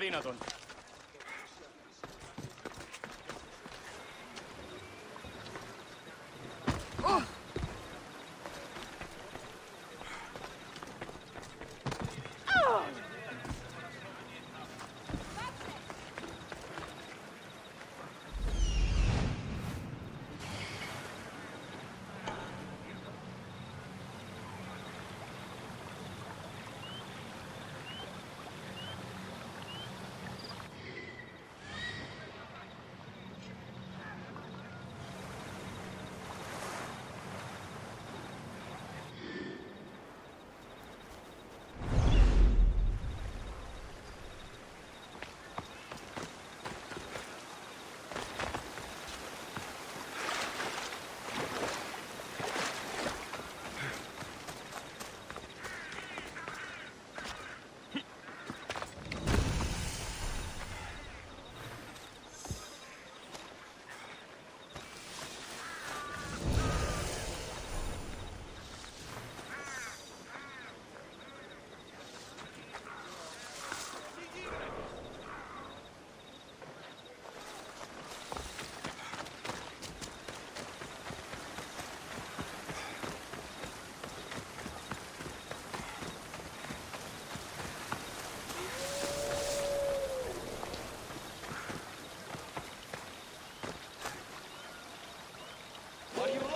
δυνατόν.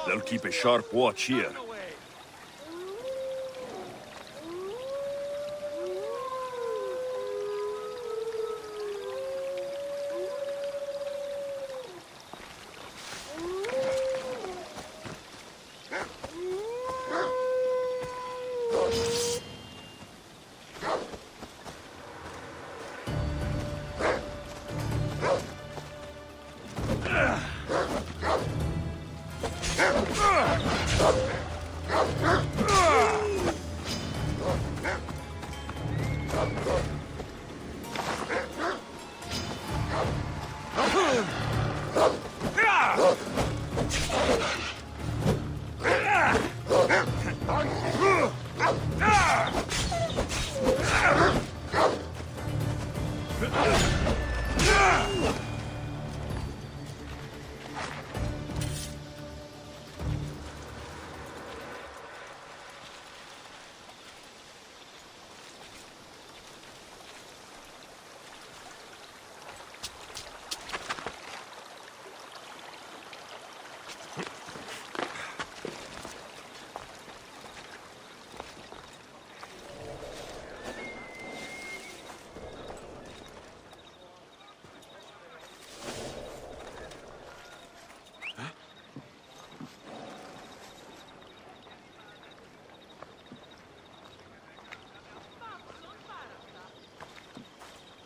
They'll keep a sharp watch here.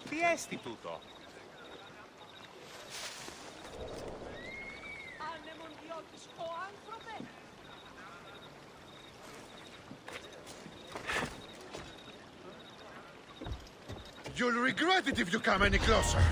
Τι έστι τούτο? Ανεμονδιώτης ο άνθρωπε. You'll regret it if you come any closer.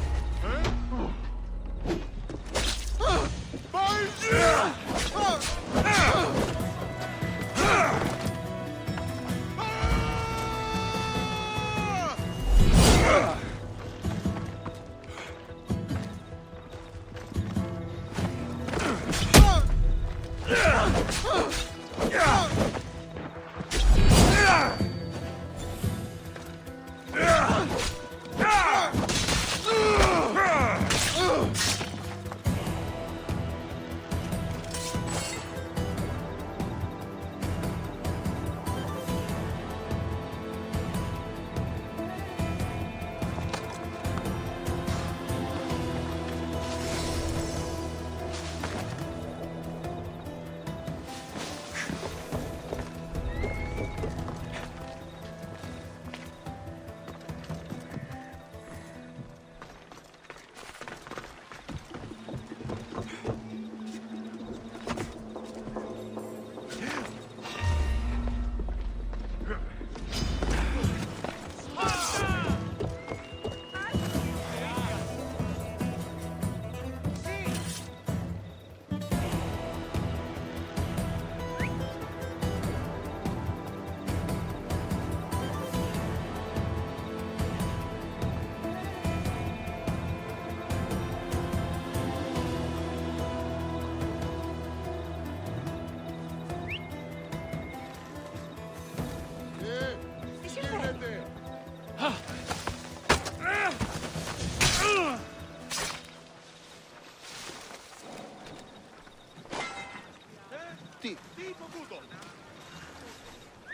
tutti.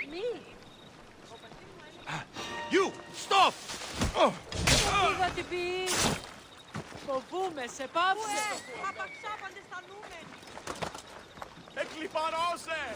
Mi? You! Stop! Πήγατε πει. Φοβούμαι, σε πάψε. Απαξάπαντε στα νούμερα. Εκλυπαρώσαι!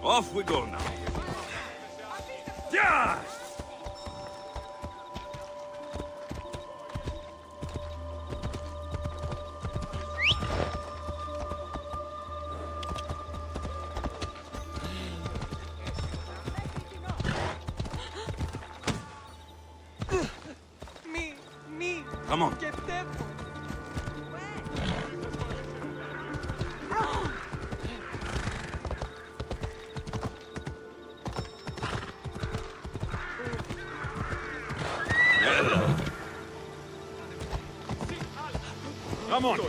Off we go now. Yeah! Mi. Come on. Che tempo! Come on.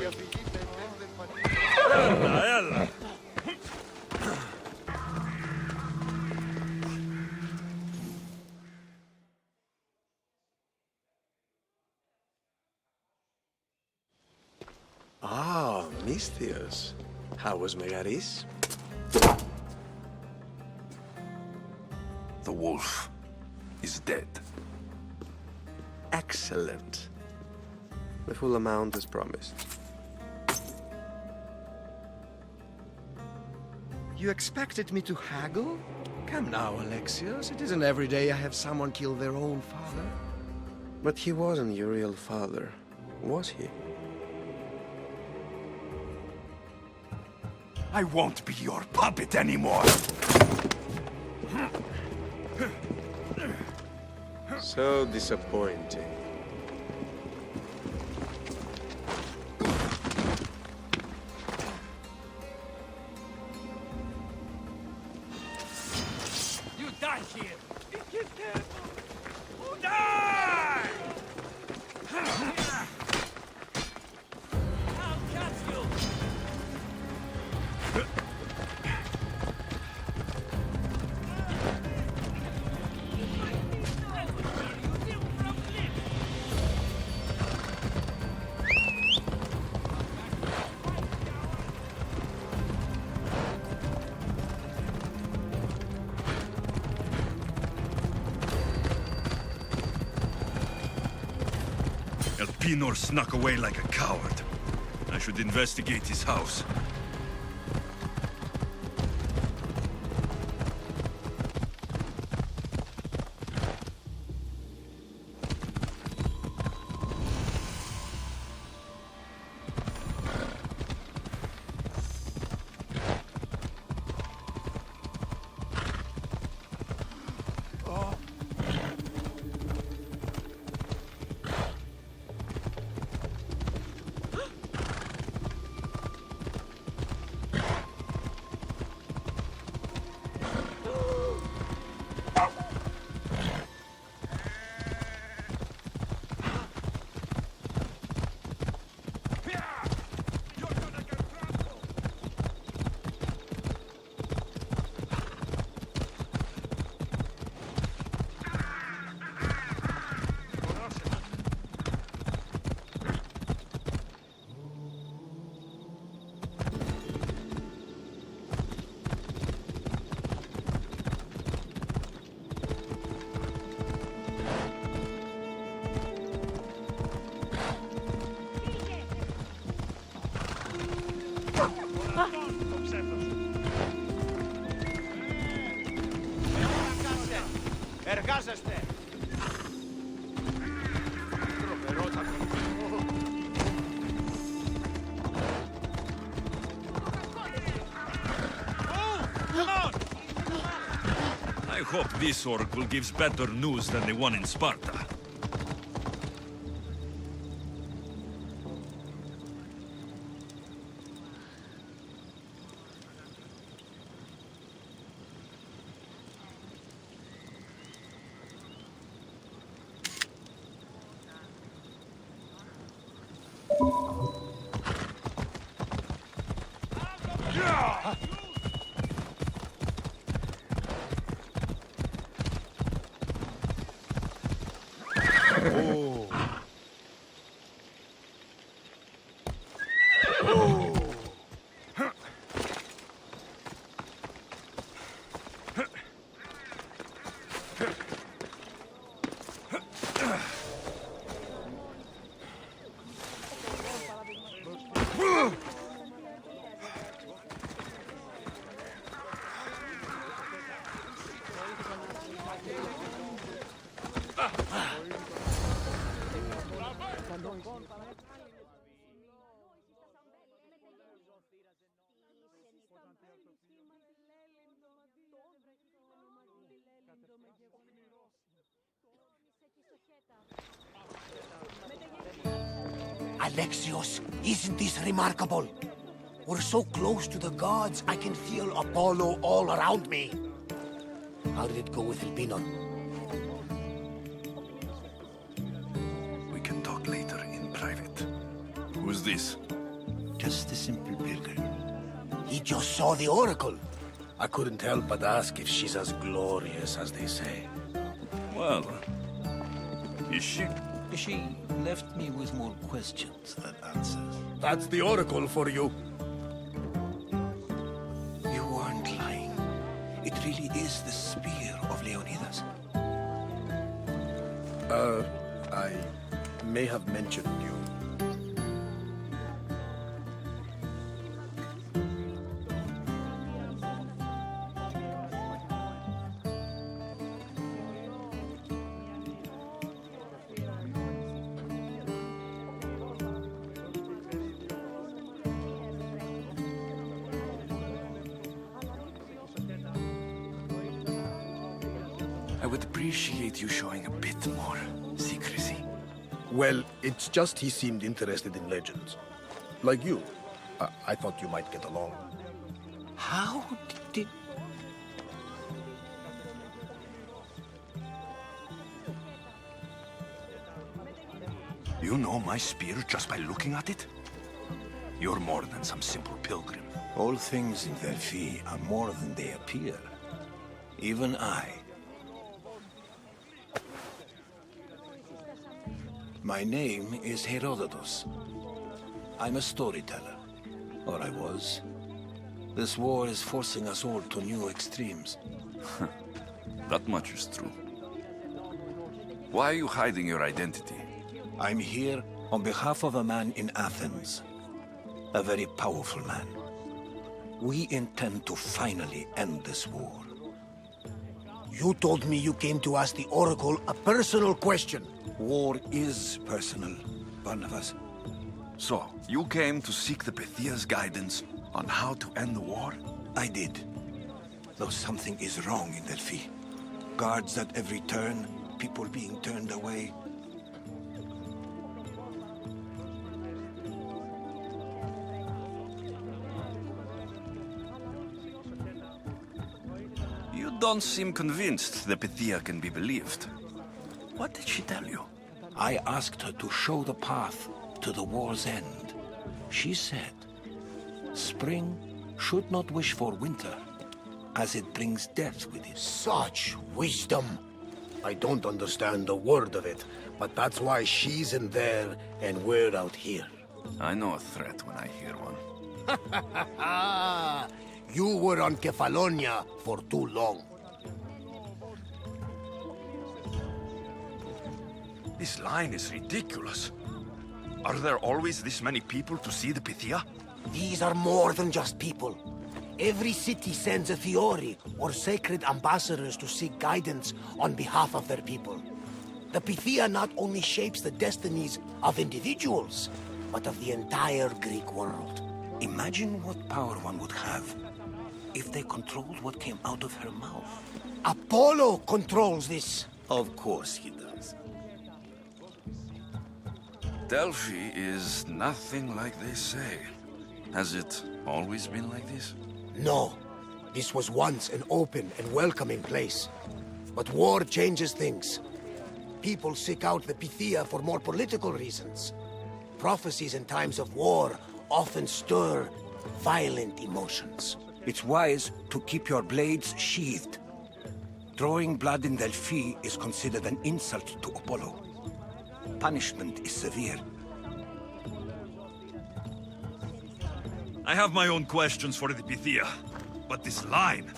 Ella. Ah, Mistios. How was Megaris? The wolf is dead. Excellent. The full amount as promised. You expected me to haggle? Come now, Alexios. It isn't every day I have someone kill their own father. But he wasn't your real father, was he? I won't be your puppet anymore. So disappointing. You die here. Die! I'll catch you. Elpinor snuck away like a coward. I should investigate his house. Εργάζεστε. I hope this oracle gives better news than the one in Sparta. Alexios, isn't this remarkable? We're so close to the gods, I can feel Apollo all around me. How did it go with Elpinor? We can talk later in private. Who's this? Just a simple pilgrim. He just saw the oracle. I couldn't help but ask if she's as glorious as they say. Well, is she? She left me with more questions than answers. That's the oracle for you. You aren't lying. It really is the spear of Leonidas. I may have mentioned you. I would appreciate you showing a bit more secrecy. Well, it's just he seemed interested in legends. Like you. I thought you might get along. How did... You know my spear just by looking at it? You're more than some simple pilgrim. All things in Delphi are more than they appear. Even I. My name is Herodotus. I'm a storyteller. Or I was. This war is forcing us all to new extremes. That much is true. Why are you hiding your identity? I'm here on behalf of a man in Athens. A very powerful man. We intend to finally end this war. You told me you came to ask the oracle a personal question. War is personal, Barnabas. So, you came to seek the Pythia's guidance on how to end the war? I did. Though something is wrong in Delphi. Guards at every turn, people being turned away. You don't seem convinced the Pythia can be believed. What did she tell you? I asked her to show the path to the war's end. She said, spring should not wish for winter, as it brings death with it. Such wisdom. I don't understand a word of it, but that's why she's in there and we're out here. I know a threat when I hear one. You were on Kefalonia for too long. This line is ridiculous. Are there always this many people to see the Pythia? These are more than just people. Every city sends a Fiori, or sacred ambassadors to seek guidance on behalf of their people. The Pythia not only shapes the destinies of individuals, but of the entire Greek world. Imagine what power one would have if they controlled what came out of her mouth. Apollo controls this. Of course he does. Delphi is nothing like they say. Has it always been like this? No. This was once an open and welcoming place. But war changes things. People seek out the Pythia for more political reasons. Prophecies in times of war often stir violent emotions. It's wise to keep your blades sheathed. Drawing blood in Delphi is considered an insult to Apollo. Punishment is severe. I have my own questions for the Pythia, but this line...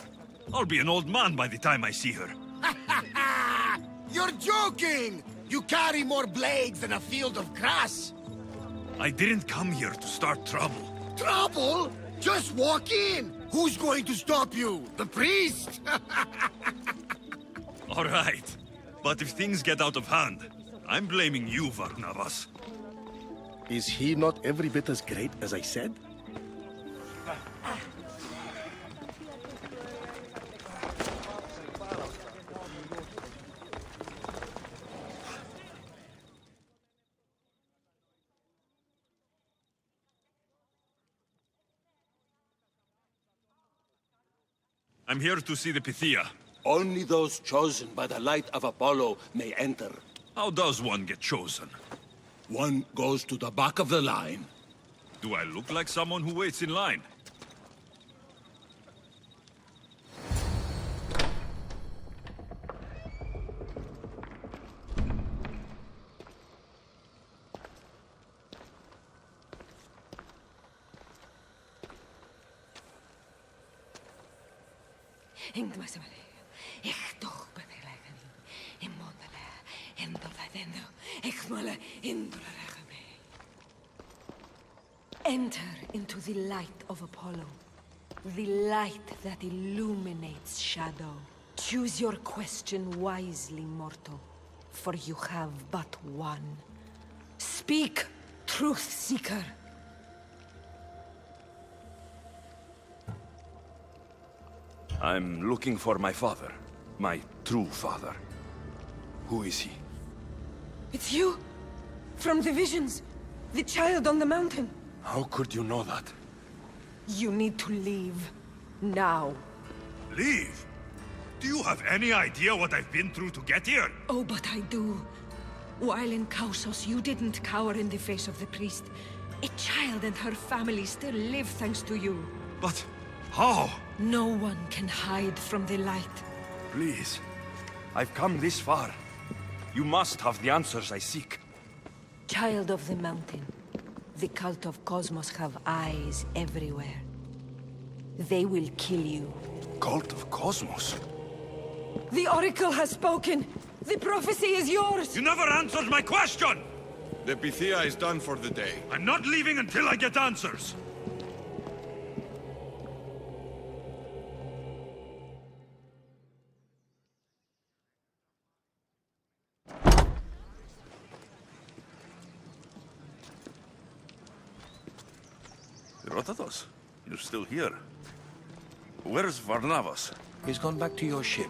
I'll be an old man by the time I see her. You're joking! You carry more blades than a field of grass! I didn't come here to start trouble. Trouble? Just walk in! Who's going to stop you? The priest? All right, but if things get out of hand, I'm blaming you, Barnabas. Is he not every bit as great as I said? I'm here to see the Pythia. Only those chosen by the light of Apollo may enter. How does one get chosen? One goes to the back of the line, Do I look like someone who waits in line? Enter into the light of Apollo, the light that illuminates shadow. Choose your question wisely, mortal, for you have but one. Speak, truth seeker. I'm looking for my father. My true father. Who is he? It's you? From the visions? The child on the mountain? How could you know that? You need to leave. Now. Leave? Do you have any idea what I've been through to get here? Oh, but I do. While in Kausos, you didn't cower in the face of the priest. A child and her family still live thanks to you. But how? No one can hide from the light. Please. I've come this far. You must have the answers I seek. Child of the mountain. The cult of Cosmos have eyes everywhere. They will kill you. Cult of Cosmos? The Oracle has spoken! The prophecy is yours! You never answered my question! The Pythia is done for the day. I'm not leaving until I get answers! Rotatos, you're still here. Where's Varnavas? He's gone back to your ship.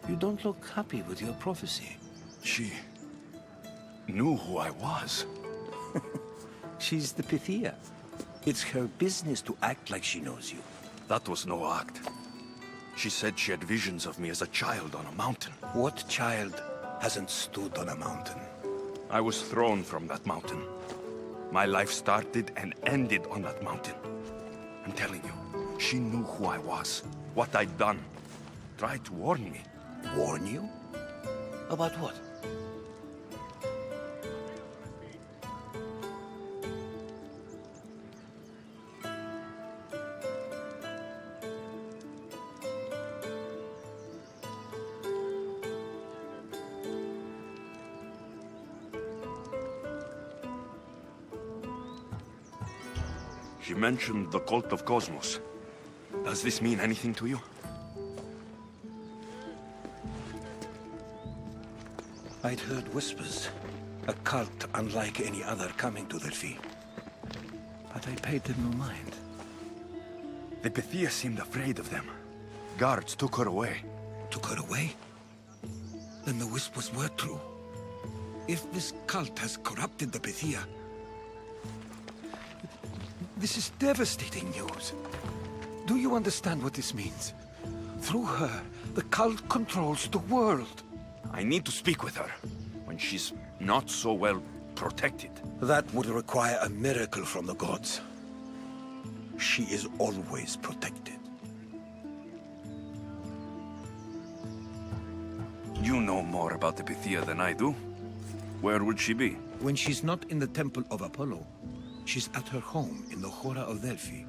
You don't look happy with your prophecy. She knew who I was. She's the Pythia. It's her business to act like she knows you. That was no act. She said she had visions of me as a child on a mountain. What child hasn't stood on a mountain? I was thrown from that mountain. My life started and ended on that mountain. I'm telling you, she knew who I was, what I'd done. Tried to warn me. Warn you? About what? She mentioned the cult of Cosmos. Does this mean anything to you? I'd heard whispers. A cult unlike any other coming to Delphi. But I paid them no mind. The Pythia seemed afraid of them. Guards took her away. Took her away? Then the whispers were true. If this cult has corrupted the Pythia, this is devastating news. Do you understand what this means? Through her, the cult controls the world. I need to speak with her, when she's not so well protected. That would require a miracle from the gods. She is always protected. You know more about the Pythia than I do. Where would she be? When she's not in the temple of Apollo, she's at her home in the Hora of Delphi.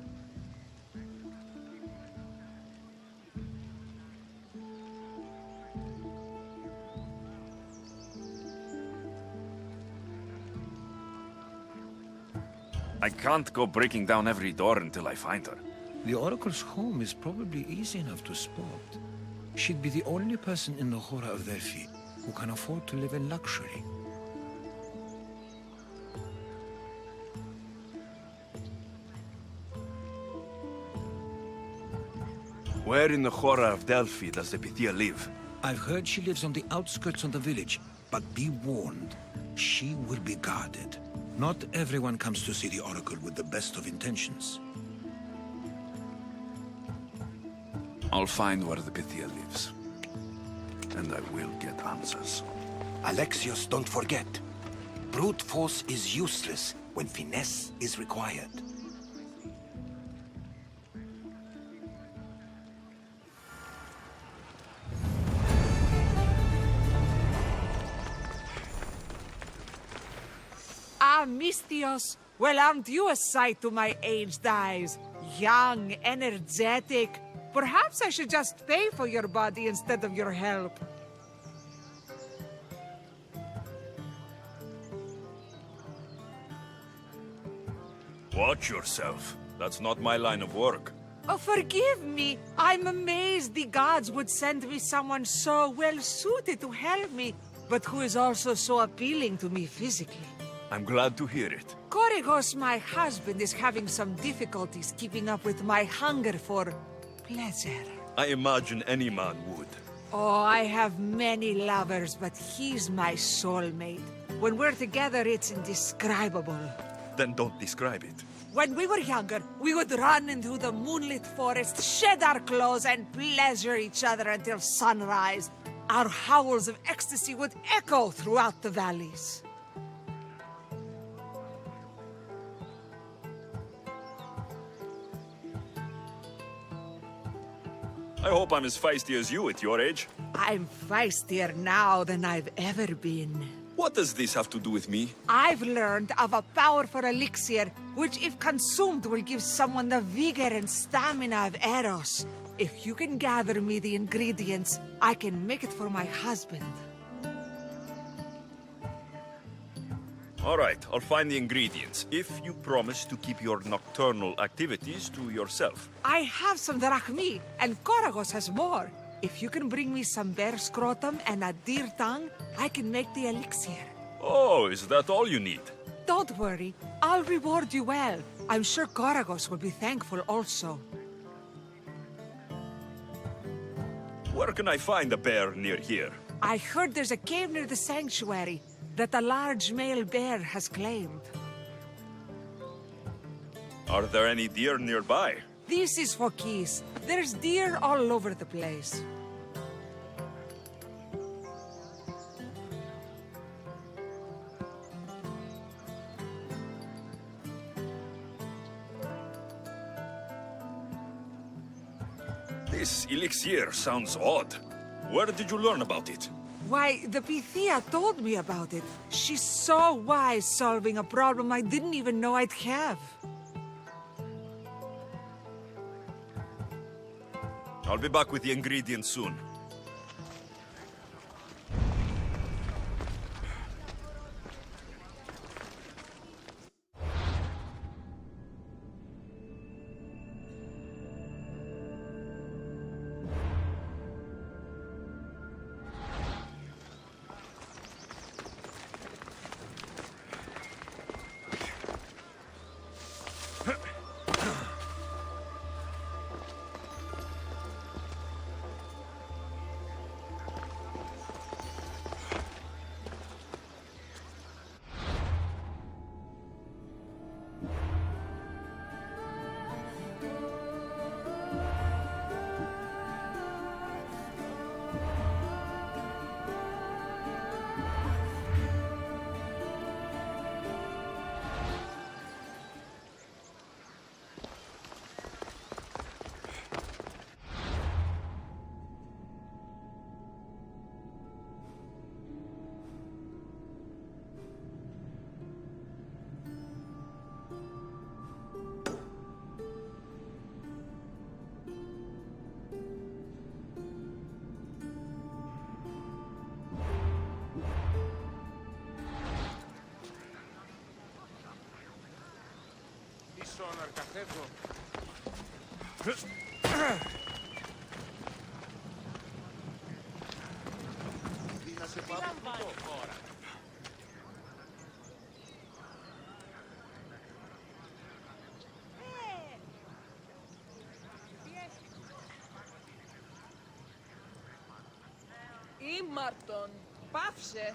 I can't go breaking down every door until I find her. The Oracle's home is probably easy enough to spot. She'd be the only person in the Hora of Delphi who can afford to live in luxury. Where in the Hora of Delphi does the Pythia live? I've heard she lives on the outskirts of the village, but be warned, she will be guarded. Not everyone comes to see the Oracle with the best of intentions. I'll find where the Pythia lives. And I will get answers. Alexios, don't forget. Brute force is useless when finesse is required. Ah, Mistios. Well, aren't you a sight to my aged eyes? Young, energetic. Perhaps I should just pay for your body instead of your help. Watch yourself. That's not my line of work. Oh, forgive me. I'm amazed the gods would send me someone so well-suited to help me, but who is also so appealing to me physically. I'm glad to hear it. Korigos, my husband, is having some difficulties keeping up with my hunger for pleasure. I imagine any man would. Oh, I have many lovers, but he's my soulmate. When we're together, it's indescribable. Then don't describe it. When we were younger, we would run into the moonlit forest, shed our clothes, and pleasure each other until sunrise. Our howls of ecstasy would echo throughout the valleys. I hope I'm as feisty as you at your age. I'm feistier now than I've ever been. What does this have to do with me? I've learned of a powerful elixir, which if consumed will give someone the vigor and stamina of Eros. If you can gather me the ingredients, I can make it for my husband. All right, I'll find the ingredients, if you promise to keep your nocturnal activities to yourself. I have some drachmi, and Koragos has more. If you can bring me some bear scrotum and a deer tongue, I can make the elixir. Oh, is that all you need? Don't worry, I'll reward you well. I'm sure Koragos will be thankful also. Where can I find a bear near here? I heard there's a cave near the sanctuary that a large male bear has claimed. Are there any deer nearby? This is Fokis. There's deer all over the place. This elixir sounds odd. Where did you learn about it? Why, the Pythia told me about it. She's so wise solving a problem I didn't even know I'd have. I'll be back with the ingredients soon. Ήμαρτον, πάυσε.